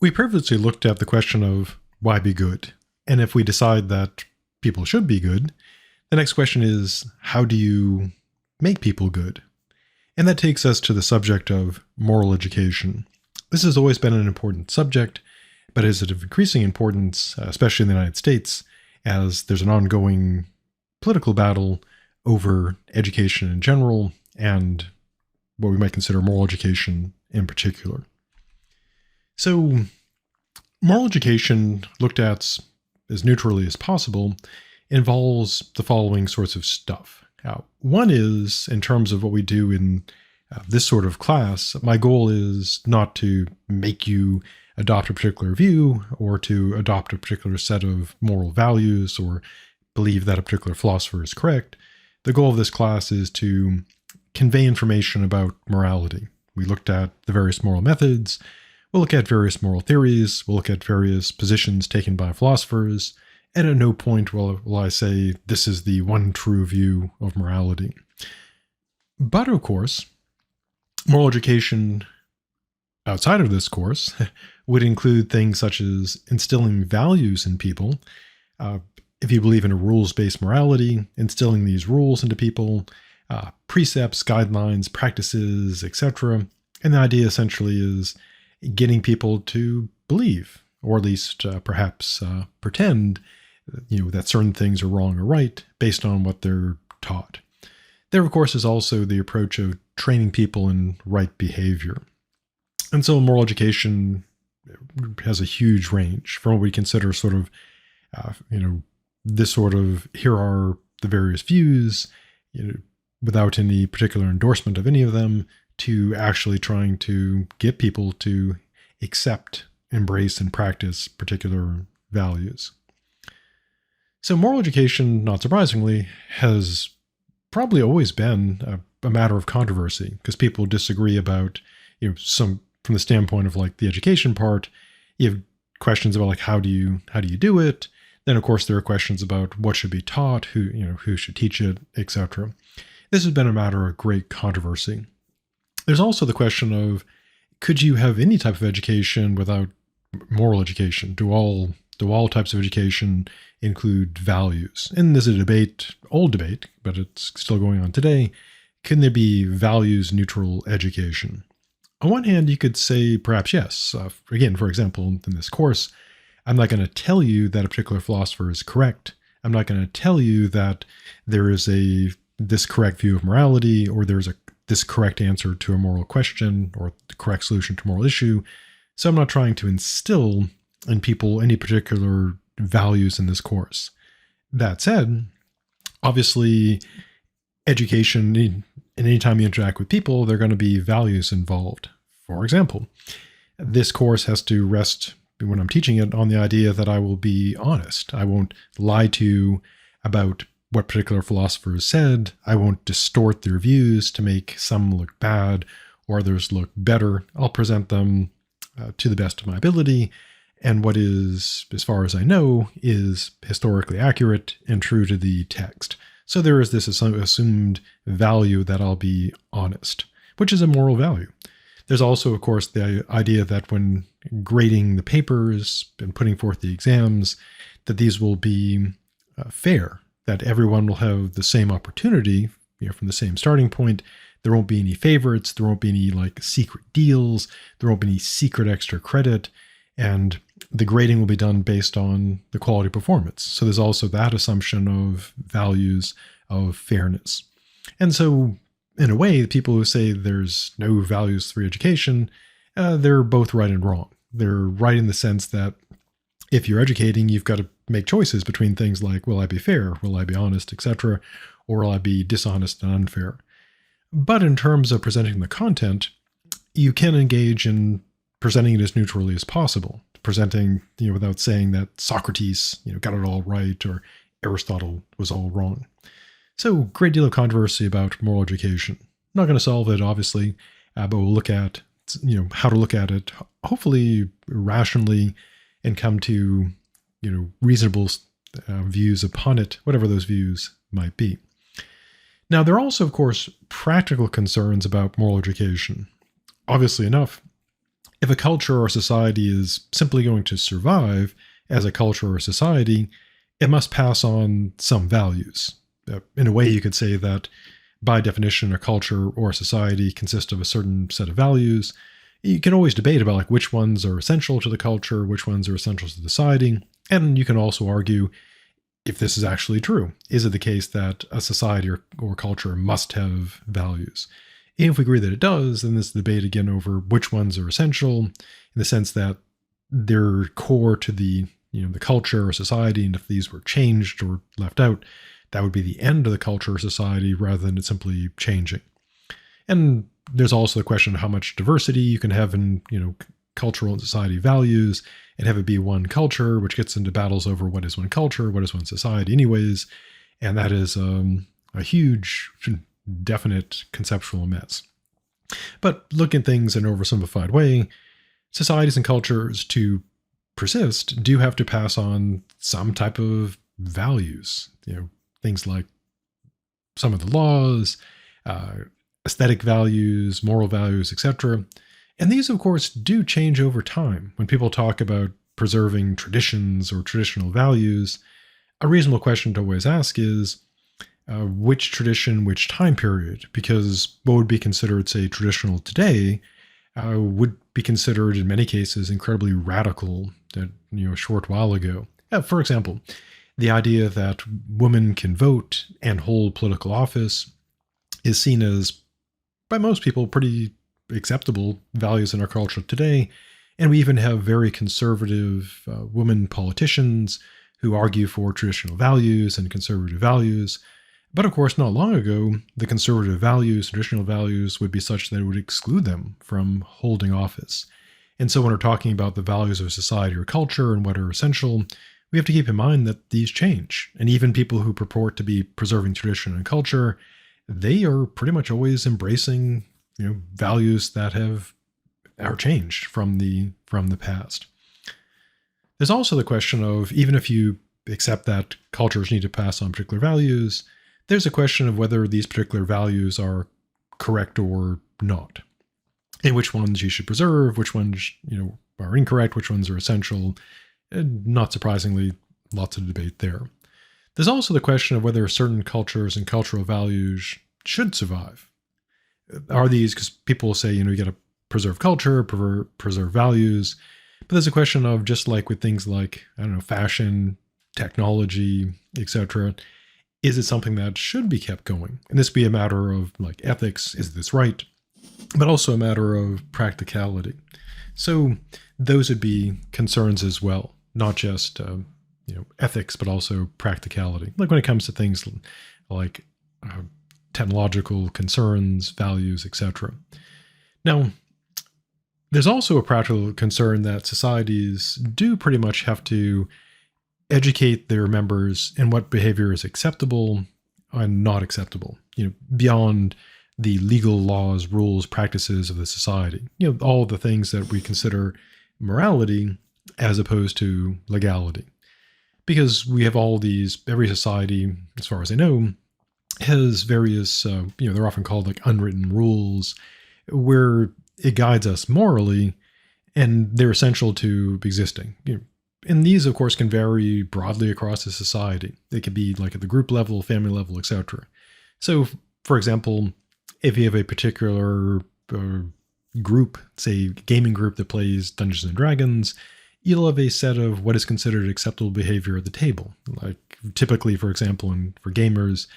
We previously looked at the question of why be good? And if we decide that people should be good, the next question is, how do you make people good? And that takes us to the subject of moral education. This has always been an important subject, but is of increasing importance, especially in the United States, as there's an ongoing political battle over education in general and what we might consider moral education in particular. So, moral education, looked at as neutrally as possible, involves the following sorts of stuff. One is, in terms of what we do in this sort of class, my goal is not to make you adopt a particular view or to adopt a particular set of moral values or believe that a particular philosopher is correct. The goal of this class is to convey information about morality. We looked at the various moral methods. We'll look at various moral theories. We'll look at various positions taken by philosophers. And at no point will I say this is the one true view of morality. But of course, moral education outside of this course would include things such as instilling values in people. If you believe in a rules-based morality, instilling these rules into people, precepts, guidelines, practices, etc. And the idea essentially is getting people to believe, or at least perhaps pretend, that certain things are wrong or right based on what they're taught. There, of course, is also the approach of training people in right behavior. And so moral education has a huge range from what we consider sort of, this sort of, here are the various views, without any particular endorsement of any of them, to actually trying to get people to accept, embrace, and practice particular values. So moral education, not surprisingly, has probably always been a matter of controversy because people disagree about, some from the standpoint of like the education part. You have questions about like how do you do it. Then of course there are questions about what should be taught, who should teach it, etc. This has been a matter of great controversy. There's also the question of, could you have any type of education without moral education? Do all types of education include values? And there's a debate, old debate, but it's still going on today. Can there be values neutral education? On one hand, you could say perhaps yes. Again, for example, in this course, I'm not going to tell you that a particular philosopher is correct. I'm not going to tell you that there is this correct view of morality, or there's this correct answer to a moral question, or the correct solution to a moral issue. So I'm not trying to instill in people any particular values in this course. That said, obviously, education, and anytime you interact with people, there are going to be values involved. For example, this course has to rest, when I'm teaching it, on the idea that I will be honest. I won't lie to you about what particular philosophers said. I won't distort their views to make some look bad or others look better. I'll present them to the best of my ability, and what is, as far as I know, is historically accurate and true to the text. So there is this assumed value that I'll be honest, which is a moral value. There's also, of course, the idea that when grading the papers and putting forth the exams, that these will be fair, that everyone will have the same opportunity, from the same starting point. There won't be any favorites. There won't be any secret deals. There won't be any secret extra credit. And the grading will be done based on the quality of performance. So there's also that assumption of values of fairness. And so in a way, the people who say there's no values for education, they're both right and wrong. They're right in the sense that if you're educating, you've got to make choices between things like, will I be fair? Will I be honest, etc.? Or will I be dishonest and unfair? But in terms of presenting the content, you can engage in presenting it as neutrally as possible. Presenting, without saying that Socrates, got it all right or Aristotle was all wrong. So, great deal of controversy about moral education. Not going to solve it, obviously, but we'll look at, how to look at it, hopefully rationally, and come to, reasonable views upon it, whatever those views might be. Now, there are also, of course, practical concerns about moral education. Obviously enough, if a culture or society is simply going to survive as a culture or society, it must pass on some values. In a way, you could say that by definition, a culture or a society consists of a certain set of values. You can always debate about like which ones are essential to the culture, which ones are essential to the society, and you can also argue if this is actually true. Is it the case that a society or culture must have values? If we agree that it does, then this debate again over which ones are essential in the sense that they're core to the the culture or society, and if these were changed or left out, that would be the end of the culture or society rather than it simply changing. And there's also the question of how much diversity you can have in cultural and society values, and have it be one culture, which gets into battles over what is one culture, what is one society anyways. And that is a huge, definite conceptual mess. But looking at things in an oversimplified way, societies and cultures to persist do have to pass on some type of values, things like some of the laws, aesthetic values, moral values, etc. And these, of course, do change over time. When people talk about preserving traditions or traditional values, a reasonable question to always ask is, which tradition, which time period? Because what would be considered, say, traditional today would be considered in many cases incredibly radical a short while ago. For example, the idea that women can vote and hold political office is seen as, by most people, pretty acceptable values in our culture today. And we even have very conservative women politicians who argue for traditional values and conservative values. But of course, not long ago, the conservative values, traditional values, would be such that it would exclude them from holding office. And so when we're talking about the values of society or culture and what are essential, we have to keep in mind that these change. And even people who purport to be preserving tradition and culture, they are pretty much always embracing values that are changed from the past. There's also the question of, even if you accept that cultures need to pass on particular values, there's a question of whether these particular values are correct or not, and which ones you should preserve, which ones are incorrect, which ones are essential. And not surprisingly, lots of debate there. There's also the question of whether certain cultures and cultural values should survive. Are these, because people say, you got to preserve culture, preserve values, but there's a question of, just like with things like, fashion, technology, etc., is it something that should be kept going? And this be a matter of like ethics, is this right? But also a matter of practicality. So those would be concerns as well, not just ethics, but also practicality. Like when it comes to things like technological concerns, values, etc. Now, there's also a practical concern that societies do pretty much have to educate their members in what behavior is acceptable and not acceptable, beyond the legal laws, rules, practices of the society, all the things that we consider morality as opposed to legality. Because we have all these, every society, as far as I know, has various, they're often called like unwritten rules, where it guides us morally, and they're essential to existing. And these, of course, can vary broadly across the society. They can be like at the group level, family level, etc. So, for example, if you have a particular group, say gaming group that plays Dungeons and Dragons, you'll have a set of what is considered acceptable behavior at the table. Like typically, for example, for gamers,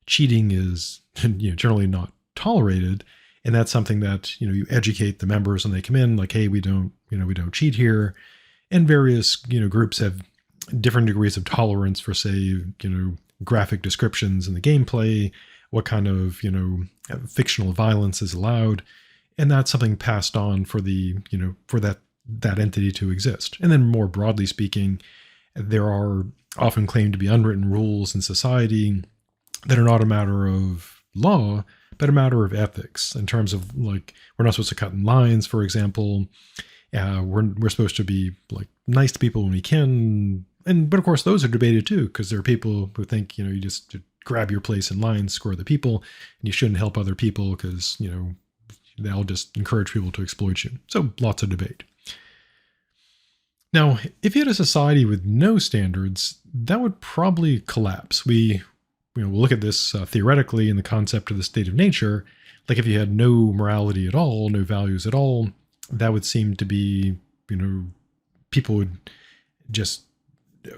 cheating is generally not tolerated, and that's something that you educate the members when they come in, like, hey, we don't cheat here. And various groups have different degrees of tolerance for, say, graphic descriptions in the gameplay, what kind of fictional violence is allowed, and that's something passed on for for that entity to exist. And then more broadly speaking, there are often claimed to be unwritten rules in society that are not a matter of law, but a matter of ethics, in terms of like, we're not supposed to cut in lines, for example. We're supposed to be like nice to people when we can, but of course those are debated too, because there are people who think you just grab your place in line, score the people, and you shouldn't help other people because They'll just encourage people to exploit you. So lots of debate. Now, if you had a society with no standards, that would probably collapse. We'll look at this theoretically in the concept of the state of nature. Like if you had no morality at all, no values at all, that would seem to be, people would just,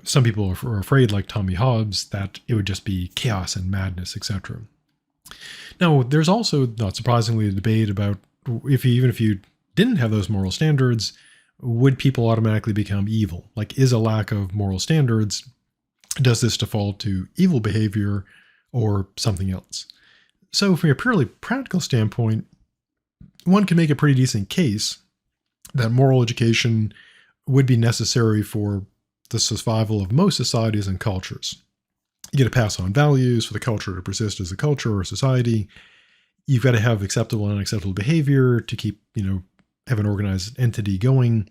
some people are afraid, like Tommy Hobbes, that it would just be chaos and madness, etc. Now, there's also, not surprisingly, a debate about even if you didn't have those moral standards, would people automatically become evil? Like, is a lack of moral standards, does this default to evil behavior or something else? So from a purely practical standpoint, one can make a pretty decent case that moral education would be necessary for the survival of most societies and cultures. You got to pass on values for the culture to persist as a culture or society. You've got to have acceptable and unacceptable behavior to keep, have an organized entity going.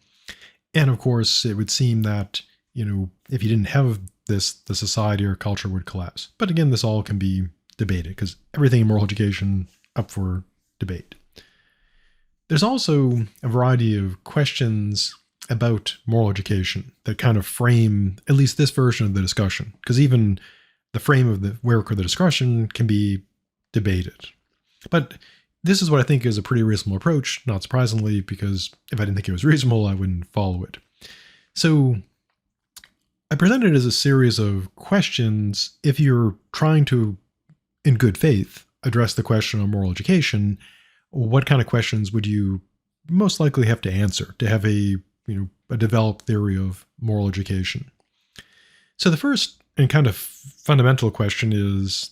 And of course, it would seem that, if you didn't have this, the society or culture would collapse. But again, this all can be debated because everything in moral education up for debate. There's also a variety of questions about moral education that kind of frame at least this version of the discussion, because even the frame of the work or the discussion can be debated. But this is what I think is a pretty reasonable approach, not surprisingly, because if I didn't think it was reasonable, I wouldn't follow it. So I present it as a series of questions. If you're trying to, in good faith, address the question on moral education, what kind of questions would you most likely have to answer to have a developed theory of moral education? So the first and kind of fundamental question is,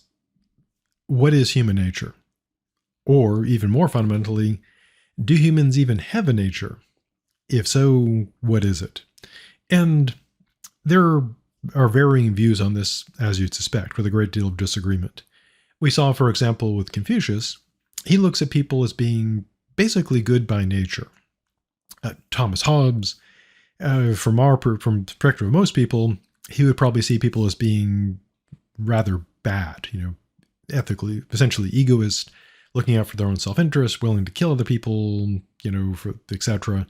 what is human nature? Or even more fundamentally, do humans even have a nature? If so, what is it? And there are varying views on this, as you'd suspect, with a great deal of disagreement. We saw, for example, with Confucius, he looks at people as being basically good by nature. Thomas Hobbes, from the perspective of most people, he would probably see people as being rather bad, ethically, essentially egoist, looking out for their own self-interest, willing to kill other people, etc.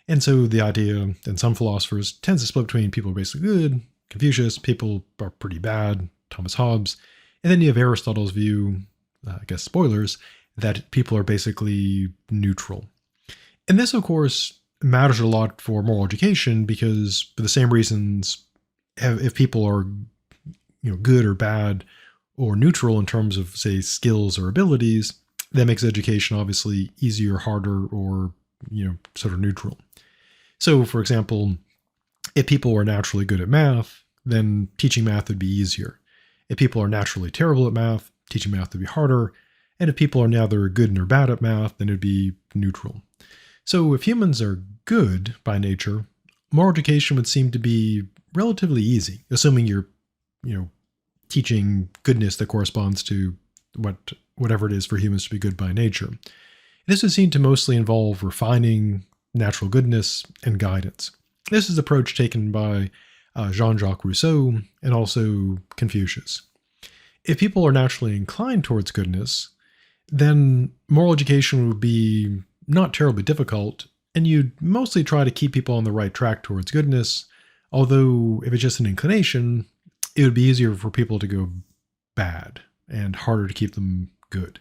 And so the idea, and some philosophers, tends to split between people who are basically good, Confucius, people are pretty bad, Thomas Hobbes, and then you have Aristotle's view, I guess spoilers, that people are basically neutral. And this, of course, matters a lot for moral education because for the same reasons, if people are good or bad or neutral in terms of, say, skills or abilities, that makes education obviously easier, harder, or sort of neutral. So, for example, if people are naturally good at math, then teaching math would be easier. If people are naturally terrible at math, teaching math would be harder. And if people are neither good nor bad at math, then it'd be neutral. So if humans are good by nature, moral education would seem to be relatively easy, assuming you're, teaching goodness that corresponds to whatever it is for humans to be good by nature. This would seem to mostly involve refining natural goodness and guidance. This is the approach taken by Jean-Jacques Rousseau and also Confucius. If people are naturally inclined towards goodness, then moral education would be not terribly difficult, and you'd mostly try to keep people on the right track towards goodness, although if it's just an inclination, it would be easier for people to go bad and harder to keep them good.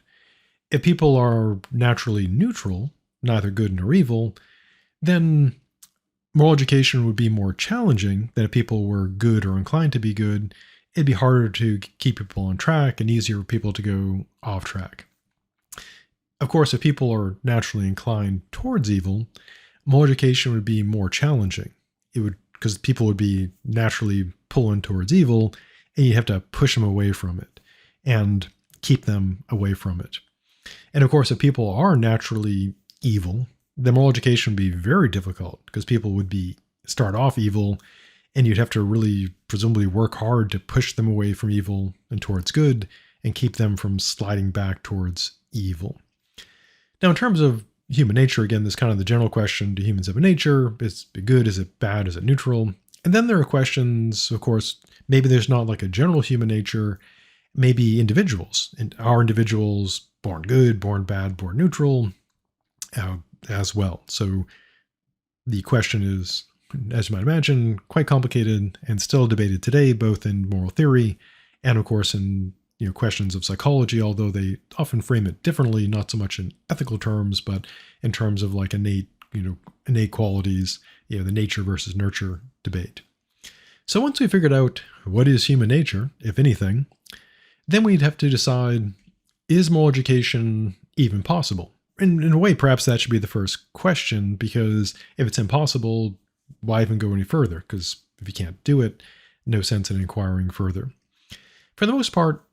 If people are naturally neutral, neither good nor evil, then moral education would be more challenging than if people were good or inclined to be good. It'd be harder to keep people on track and easier for people to go off track. Of course, if people are naturally inclined towards evil, moral education would be more challenging. It would, because people would be naturally pulling towards evil, and you'd have to push them away from it and keep them away from it. And of course, if people are naturally evil, then moral education would be very difficult because people would start off evil, and you'd have to really presumably work hard to push them away from evil and towards good and keep them from sliding back towards evil. Now, in terms of human nature, again, there's kind of the general question, do humans have a nature? Is it good? Is it bad? Is it neutral? And then there are questions, of course, maybe there's not like a general human nature, maybe individuals. And are individuals born good, born bad, born neutral? uh, as well. So the question is, as you might imagine, quite complicated and still debated today, both in moral theory and, of course, in questions of psychology, although they often frame it differently, not so much in ethical terms, but in terms of like innate qualities, the nature versus nurture debate. So once we figured out what is human nature, if anything, then we'd have to decide, is moral education even possible? And in a way, perhaps that should be the first question, because if it's impossible, why even go any further? Because if you can't do it, no sense in inquiring further. For the most part,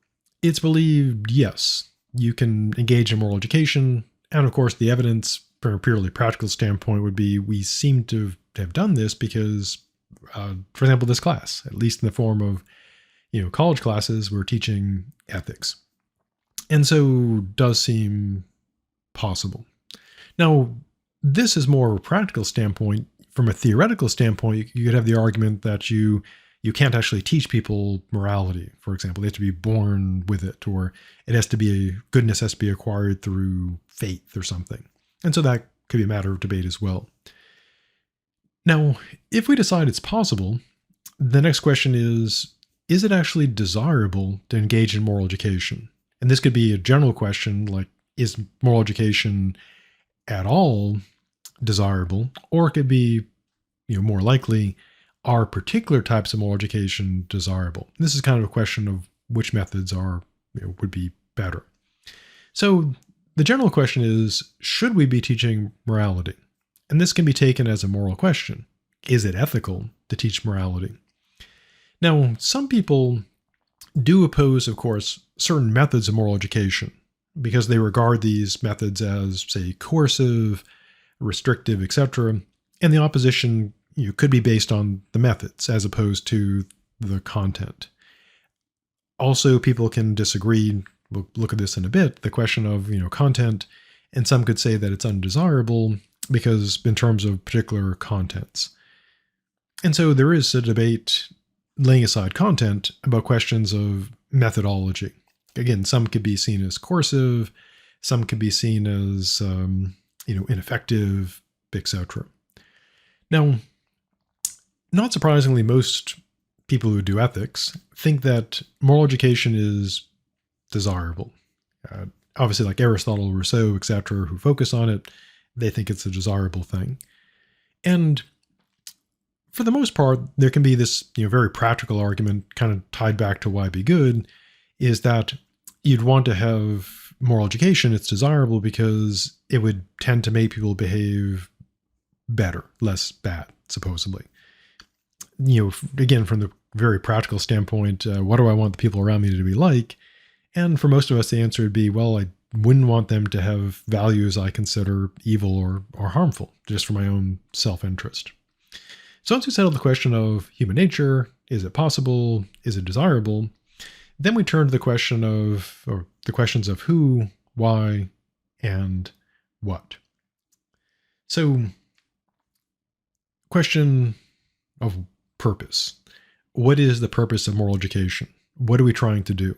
it's believed, yes, you can engage in moral education. And of course, the evidence from a purely practical standpoint would be we seem to have done this because, for example, this class, at least in the form of college classes, we're teaching ethics. And so does seem possible. Now, this is more of a practical standpoint. From a theoretical standpoint, you could have the argument that you can't actually teach people morality, for example. They have to be born with it, or goodness has to be acquired through faith or something. And so that could be a matter of debate as well. Now, if we decide it's possible, the next question is it actually desirable to engage in moral education? And this could be a general question, like, is moral education at all desirable? Or it could be, more likely, are particular types of moral education desirable? This is kind of a question of which methods would be better. So the general question is, should we be teaching morality? And this can be taken as a moral question. Is it ethical to teach morality? Now, some people do oppose, of course, certain methods of moral education because they regard these methods as, say, coercive, restrictive, etc. And the opposition could be based on the methods as opposed to the content. Also, people can disagree. We'll look at this in a bit, the question of content, and some could say that it's undesirable because in terms of particular contents. And so there is a debate, laying aside content, about questions of methodology. Again, some could be seen as coercive, some could be seen as ineffective, etc. Now, not surprisingly, most people who do ethics think that moral education is desirable. Obviously, like Aristotle, Rousseau, etc., who focus on it, they think it's a desirable thing. And for the most part, there can be this very practical argument kind of tied back to why be good, is that you'd want to have moral education. It's desirable because it would tend to make people behave better, less bad, supposedly. Again, from the very practical standpoint, what do I want the people around me to be like? And for most of us, the answer would be, well, I wouldn't want them to have values I consider evil or harmful, just for my own self-interest. So once we settle the question of human nature, is it possible? Is it desirable? Then we turn to the questions of who, why, and what. So, question of purpose. What is the purpose of moral education? What are we trying to do?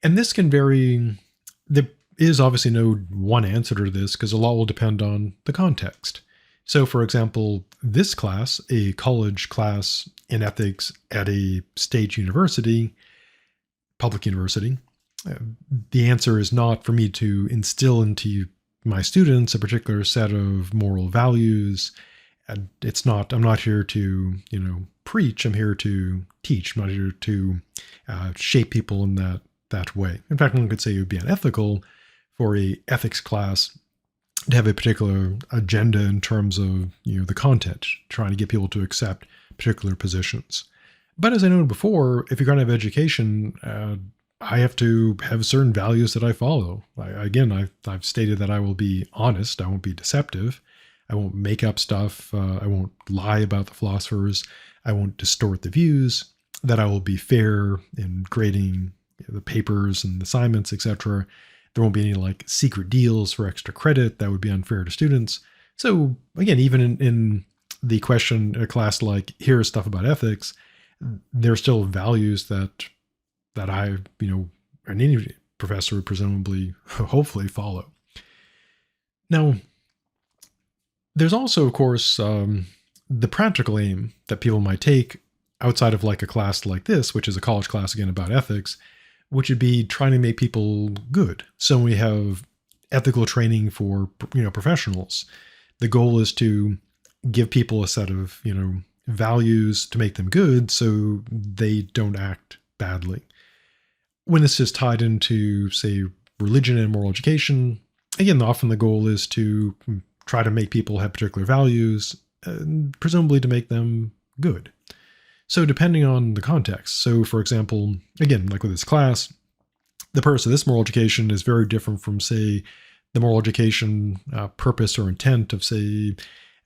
And this can vary. There is obviously no one answer to this because a lot will depend on the context. So, for example, this class, a college class in ethics at a state university, public university, the answer is not for me to instill into my students a particular set of moral values. And I'm not here to, preach. I'm here to teach. I'm not here to shape people in that way. In fact, one could say it would be unethical for a ethics class to have a particular agenda in terms of the content, trying to get people to accept particular positions. But as I noted before, if you're going to have education, I have to have certain values that I follow. I've stated that I will be honest. I won't be deceptive. I won't make up stuff. I won't lie about the philosophers. I won't distort the views. That I will be fair in grading the papers and assignments, etc. There won't be any secret deals for extra credit. That would be unfair to students. So again, even in the question, a class like here's stuff about ethics, there are still values that I, and any professor would presumably, hopefully follow. Now, There's also, of course, the practical aim that people might take outside of like a class like this, which is a college class again about ethics, which would be trying to make people good. So we have ethical training for professionals. The goal is to give people a set of values to make them good, so they don't act badly. When this is tied into, say, religion and moral education, again, often the goal is to try to make people have particular values, presumably to make them good. So depending on the context. So for example, again, like with this class, the purpose of this moral education is very different from, say, the moral education purpose or intent of, say,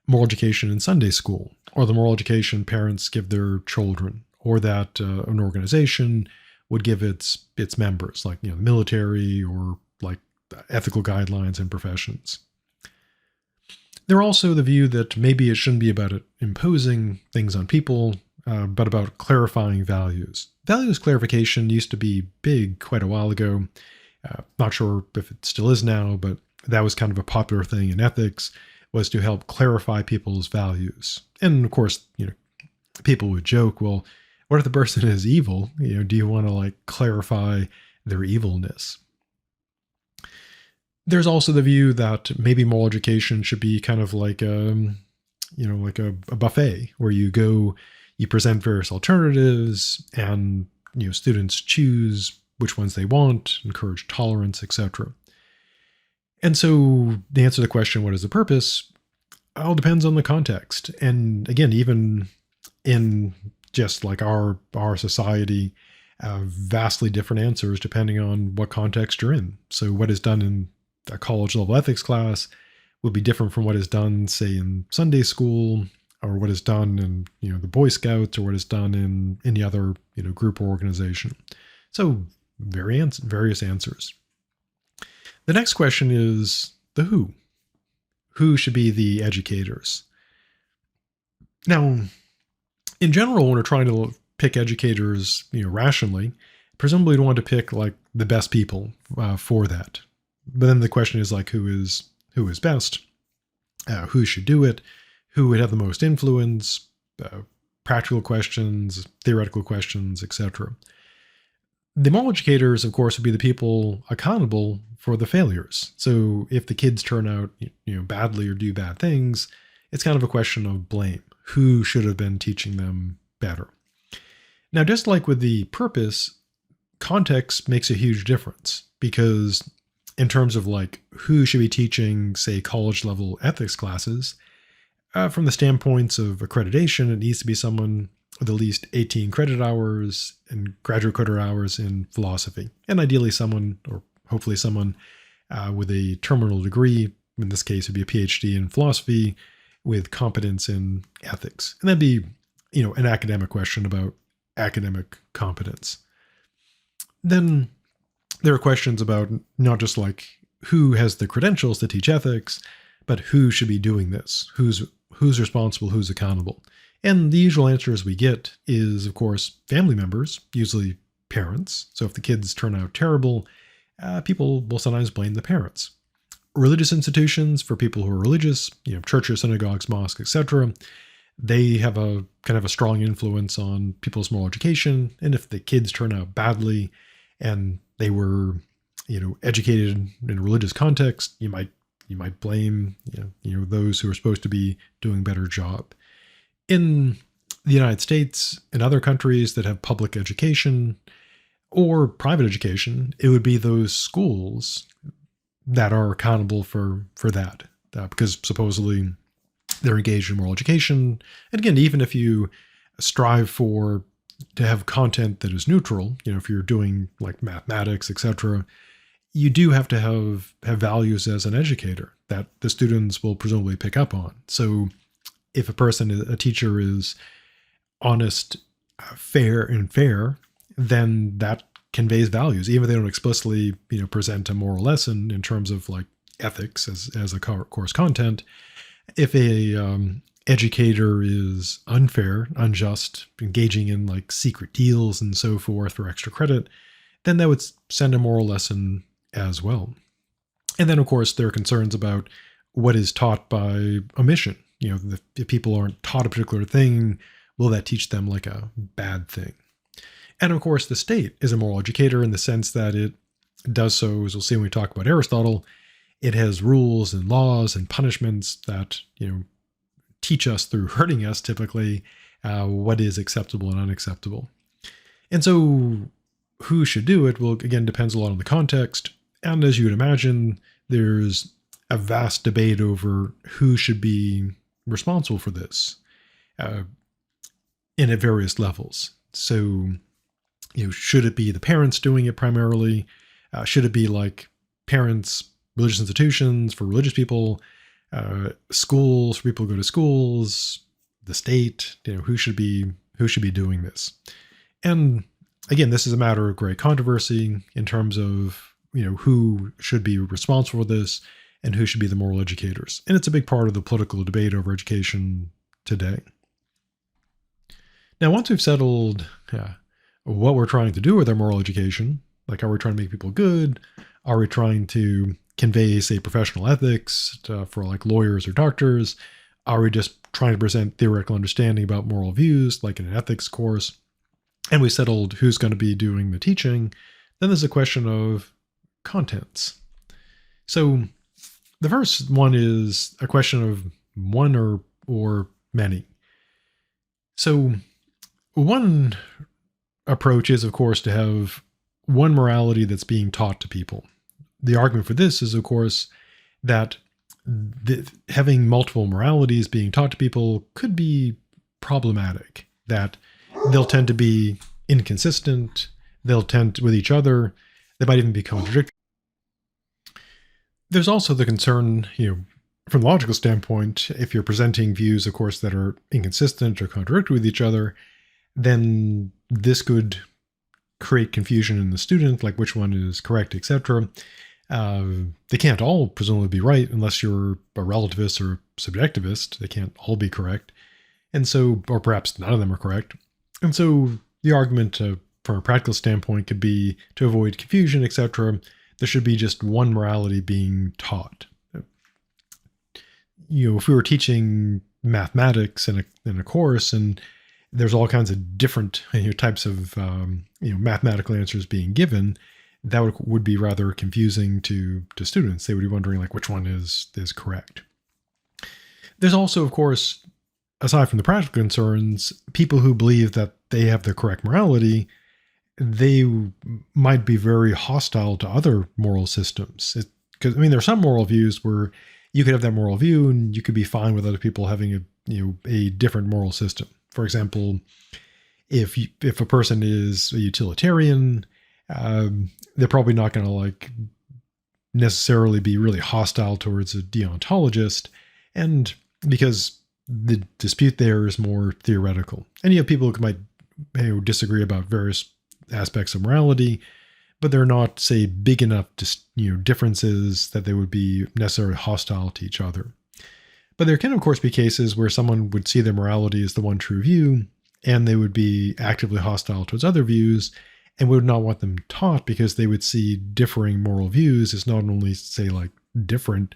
moral education in Sunday school, or the moral education parents give their children, or that an organization would give its members, like the military or like ethical guidelines and professions. There are also the view that maybe it shouldn't be about imposing things on people, but about clarifying values. Values clarification used to be big quite a while ago. Not sure if it still is now, but that was kind of a popular thing in ethics, was to help clarify people's values. And of course, people would joke, well, what if the person is evil? Do you want to like clarify their evilness? There's also the view that maybe moral education should be kind of like like a buffet where you go, you present various alternatives, and students choose which ones they want, encourage tolerance, etc. And so the answer to the question, what is the purpose, all depends on the context. And again, even in just like our society, vastly different answers depending on what context you're in. So what is done in a college level ethics class would be different from what is done, say, in Sunday school, or what is done in the Boy Scouts, or what is done in any other group or organization. So various answers. The next question is the who. Who should be the educators? Now, in general, when we're trying to pick educators, rationally, presumably we want to pick like the best people for that. But then the question is like, who is best? Who should do it? Who would have the most influence? Practical questions, theoretical questions, etc. The moral educators, of course, would be the people accountable for the failures. So if the kids turn out, badly or do bad things, it's kind of a question of blame. Who should have been teaching them better? Now, just like with the purpose, context makes a huge difference, because in terms of like who should be teaching, say, college level ethics classes, from the standpoints of accreditation, it needs to be someone with at least 18 credit hours and graduate credit hours in philosophy, and ideally someone, or hopefully someone, with a terminal degree. In this case, it would be a PhD in philosophy with competence in ethics. And that'd be, an academic question about academic competence. Then there are questions about not just like who has the credentials to teach ethics, but who should be doing this? Who's responsible? Who's accountable? And the usual answers we get is, of course, family members, usually parents. So if the kids turn out terrible, people will sometimes blame the parents. Religious institutions, for people who are religious, churches, synagogues, mosques, etc., they have a kind of a strong influence on people's moral education. And if the kids turn out badly and they were, educated in a religious context, you might blame, those who are supposed to be doing a better job. In the United States and other countries that have public education or private education, it would be those schools that are accountable for that, because supposedly they're engaged in moral education. And again, even if you strive to have content that is neutral, if you're doing like mathematics, etc., you do have to have values as an educator that the students will presumably pick up on. So if a teacher is honest, fair, then that conveys values, even if they don't explicitly, present a moral lesson in terms of like ethics as a course content. If a educator is unfair, unjust, engaging in like secret deals and so forth for extra credit, then that would send a moral lesson as well. And then, of course, there are concerns about what is taught by omission. If people aren't taught a particular thing, will that teach them like a bad thing? And of course, the state is a moral educator in the sense that it does so, as we'll see when we talk about Aristotle. It has rules and laws and punishments that, teach us through hurting us typically what is acceptable and unacceptable. And so who should do it? Well, again, depends a lot on the context. And as you would imagine, there's a vast debate over who should be responsible for this in at various levels. So, should it be the parents doing it primarily? Should it be like parents, religious institutions for religious people, schools for people who go to schools, the state? Who should be doing this? And again, this is a matter of great controversy in terms of who should be responsible for this and who should be the moral educators. And it's a big part of the political debate over education today. Now, once we've settled what we're trying to do with our moral education, like are we trying to make people good? Are we trying to convey, say, professional ethics for like lawyers or doctors? Are we just trying to present theoretical understanding about moral views, like in an ethics course? And we settled who's going to be doing the teaching. Then there's a question of contents. So the first one is a question of one or many. So one approach is, of course, to have one morality that's being taught to people. The argument for this is, of course, that having multiple moralities being taught to people could be problematic, that they'll tend to be inconsistent, they'll tend with each other, they might even be contradictory. There's also the concern, from a logical standpoint, if you're presenting views, of course, that are inconsistent or contradictory with each other, then this could create confusion in the student, like which one is correct, etc. They can't all presumably be right unless you're a relativist or a subjectivist. They can't all be correct. And so, or perhaps none of them are correct. And so the argument from a practical standpoint could be to avoid confusion, etc. There should be just one morality being taught. If we were teaching mathematics in a course and there's all kinds of different types of mathematical answers being given, that would be rather confusing to students. They would be wondering like which one is correct. There's also, of course, aside from the practical concerns, people who believe that they have the correct morality, they might be very hostile to other moral systems. Because there are some moral views where you could have that moral view and you could be fine with other people having a different moral system. For example, if a person is a utilitarian, they're probably not going to like necessarily be really hostile towards a deontologist, and because the dispute there is more theoretical. And you have people who might disagree about various aspects of morality, but they're not, say, big enough differences that they would be necessarily hostile to each other. But there can, of course, be cases where someone would see their morality as the one true view, and they would be actively hostile towards other views, and would not want them taught because they would see differing moral views as not only, say, like different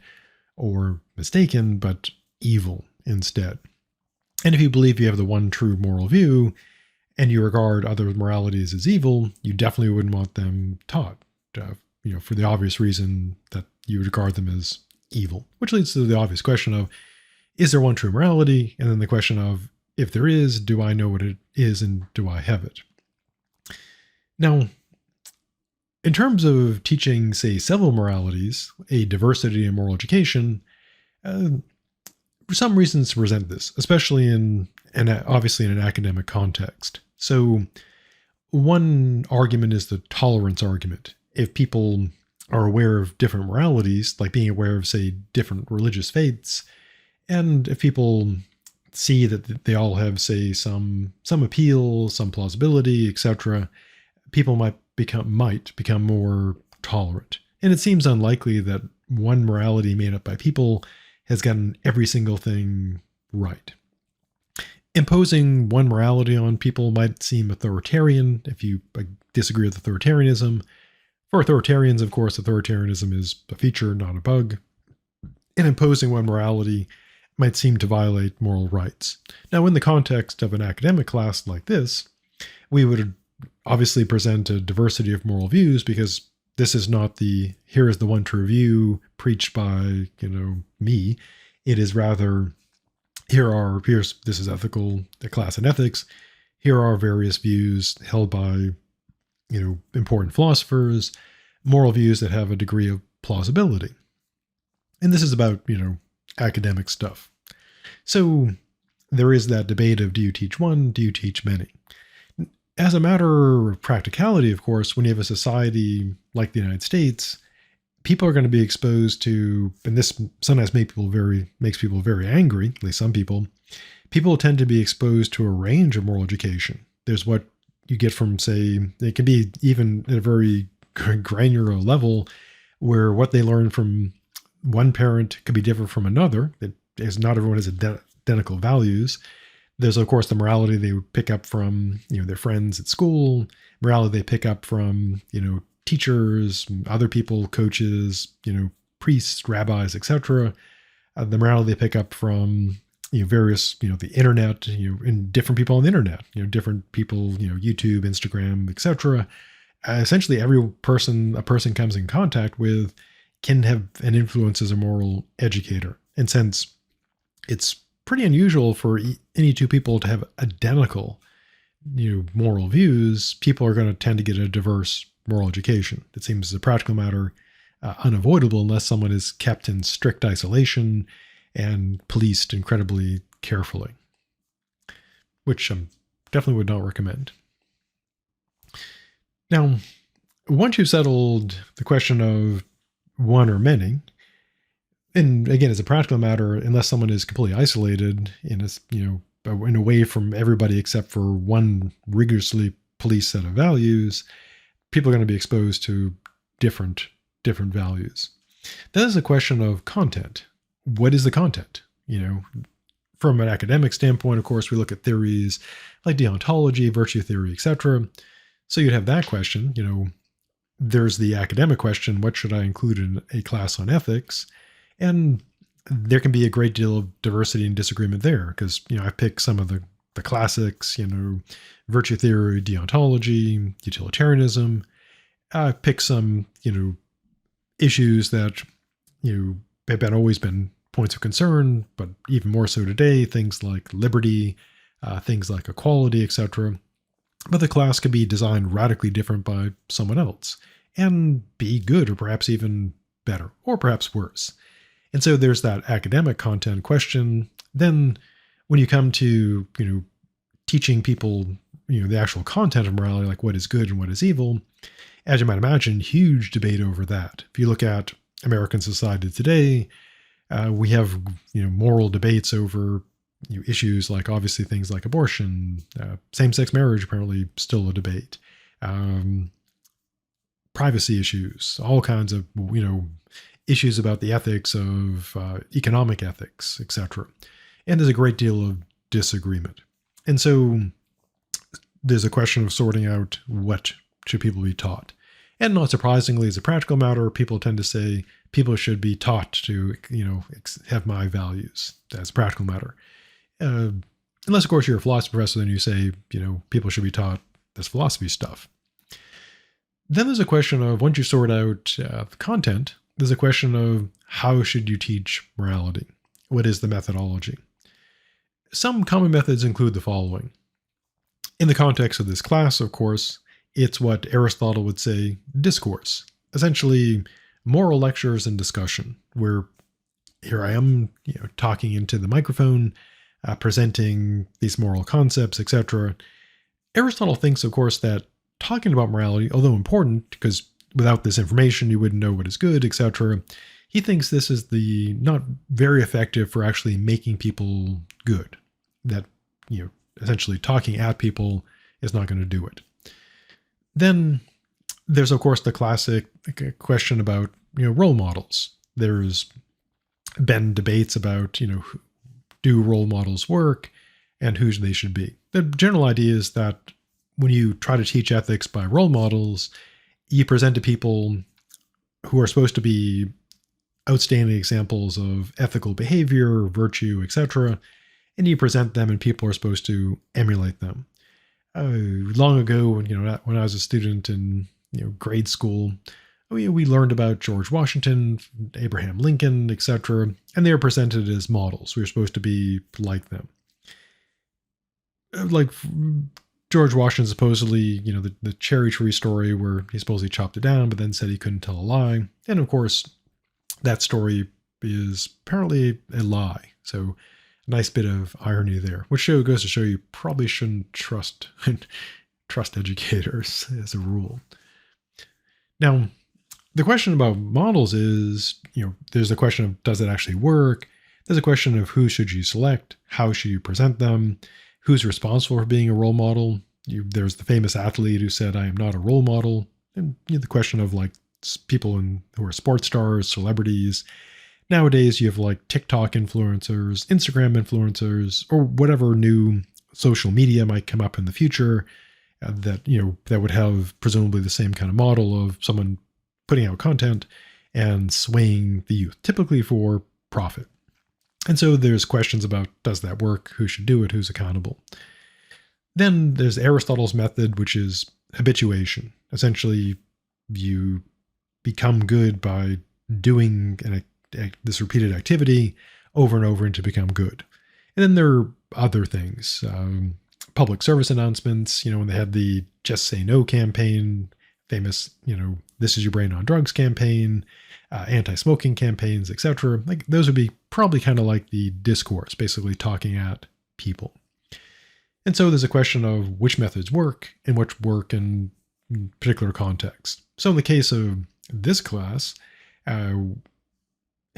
or mistaken, but evil instead. And if you believe you have the one true moral view, and you regard other moralities as evil, you definitely wouldn't want them taught, for the obvious reason that you would regard them as evil. Which leads to the obvious question of, is there one true morality? And then the question of, if there is, do I know what it is and do I have it? Now, in terms of teaching, say, several moralities, a diversity in moral education, for some reasons to present this, especially obviously in an academic context. So one argument is the tolerance argument. If people are aware of different moralities, like being aware of, say, different religious faiths, and if people see that they all have, say, some appeal, some plausibility, etc., people might become more tolerant. And it seems unlikely that one morality made up by people has gotten every single thing right. Imposing one morality on people might seem authoritarian if you disagree with authoritarianism. For authoritarians, of course, authoritarianism is a feature, not a bug. and imposing one morality might seem to violate moral rights. Now, in the context of an academic class like this, we would obviously present a diversity of moral views, because this is not the here is the one true view preached by me. It is rather this is ethical, a class in ethics. Here are various views held by important philosophers, moral views that have a degree of plausibility. And this is about academic stuff. So there is that debate of, do you teach one, do you teach many? As a matter of practicality, of course, when you have a society like the United States, people are going to be exposed to, and this sometimes makes people very angry, at least some people. People tend to be exposed to a range of moral education. There's what you get from, say, it can be even at a very granular level, where what they learn from one parent could be different from another. Not everyone has identical values. There's, of course, the morality they would pick up from their friends at school, morality they pick up from teachers, other people, coaches, priests, rabbis, etc. The morality they pick up from various the internet, and different people on the internet, different people, YouTube, Instagram, etc. Essentially, every person a person comes in contact with can have an influence as a moral educator. And since it's pretty unusual for any two people to have identical moral views, people are going to tend to get a diverse moral education. It seems, as a practical matter, unavoidable unless someone is kept in strict isolation and policed incredibly carefully, which I definitely would not recommend. Now, once you've settled the question of one or many, and again, as a practical matter, unless someone is completely isolated and away from everybody except for one rigorously policed set of values, people are going to be exposed to different values. That is a question of content. What is the content? From an academic standpoint, of course, we look at theories like deontology, virtue theory, etc. So you'd have that question. There's the academic question: what should I include in a class on ethics? And there can be a great deal of diversity and disagreement there, because I picked some of the classics, virtue theory, deontology, utilitarianism. I picked some issues that have always been points of concern, but even more so today, things like liberty, things like equality, etc. But the class can be designed radically different by someone else and be good, or perhaps even better, or perhaps worse. And so there's that academic content question. Then when you come to, teaching people, the actual content of morality, like what is good and what is evil, as you might imagine, huge debate over that. If you look at American society today, we have, moral debates over issues like, obviously, things like abortion, same-sex marriage, apparently still a debate, privacy issues, all kinds of, issues about the ethics of economic ethics, etc. And there's a great deal of disagreement. And so there's a question of sorting out what should people be taught. And not surprisingly, as a practical matter, people tend to say people should be taught to, have my values as a practical matter. Unless, of course, you're a philosophy professor, then you say, people should be taught this philosophy stuff. Then there's a question of, once you sort out the content, there's a question of how should you teach morality? What is the methodology? Some common methods include the following. In the context of this class, of course, it's what Aristotle would say discourse, essentially moral lectures and discussion, where here I am, talking into the microphone, presenting these moral concepts, etc. Aristotle thinks, of course, that talking about morality, although important, because without this information, you wouldn't know what is good, etc. He thinks this is not very effective for actually making people good. That, essentially talking at people is not going to do it. Then there's, of course, the classic question about, role models. There's been debates about, do role models work and who they should be. The general idea is that when you try to teach ethics by role models, you present to people who are supposed to be outstanding examples of ethical behavior, virtue, etc., and you present them, and people are supposed to emulate them. Long ago, when I was a student in grade school, we learned about George Washington, Abraham Lincoln, etc., and they were presented as models. We were supposed to be like them. Like George Washington, supposedly, the cherry tree story where he supposedly chopped it down, but then said he couldn't tell a lie. And of course, that story is apparently a lie. So, a nice bit of irony there, which goes to show you probably shouldn't trust educators as a rule. Now, the question about models is, there's the question of, does it actually work? There's a question of, who should you select? How should you present them? Who's responsible for being a role model? There's the famous athlete who said, I am not a role model. And the question of people who are sports stars, celebrities. Nowadays, you have TikTok influencers, Instagram influencers, or whatever new social media might come up in the future that would have presumably the same kind of model of someone putting out content and swaying the youth, typically for profit. And so there's questions about, does that work? Who should do it? Who's accountable? Then there's Aristotle's method, which is habituation. Essentially, you become good by doing this repeated activity over and over and to become good. And then there are other things, public service announcements, when they had the Just Say No campaign, famous, This Is Your Brain on Drugs campaign, anti-smoking campaigns, etc. Those would be probably kind of like the discourse, basically talking at people. And so there's a question of which methods work and which work in particular contexts. So in the case of this class,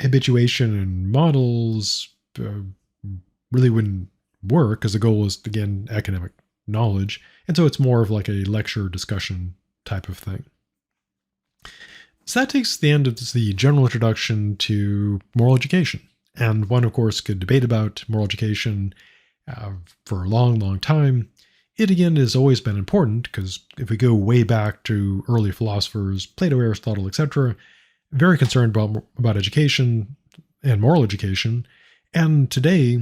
habituation and models really wouldn't work because the goal is, again, academic knowledge. And so it's more of like a lecture discussion type of thing. So that takes the end of the general introduction to moral education. And one, of course, could debate about moral education for a long, long time. It, again, has always been important because if we go way back to early philosophers, Plato, Aristotle, etc., very concerned about education and moral education. And today,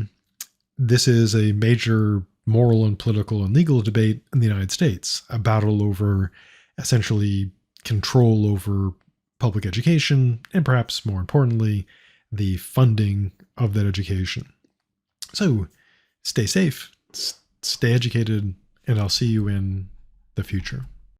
this is a major moral and political and legal debate in the United States, a battle over essentially control over public education, and perhaps more importantly, the funding of that education. So stay safe, stay educated, and I'll see you in the future.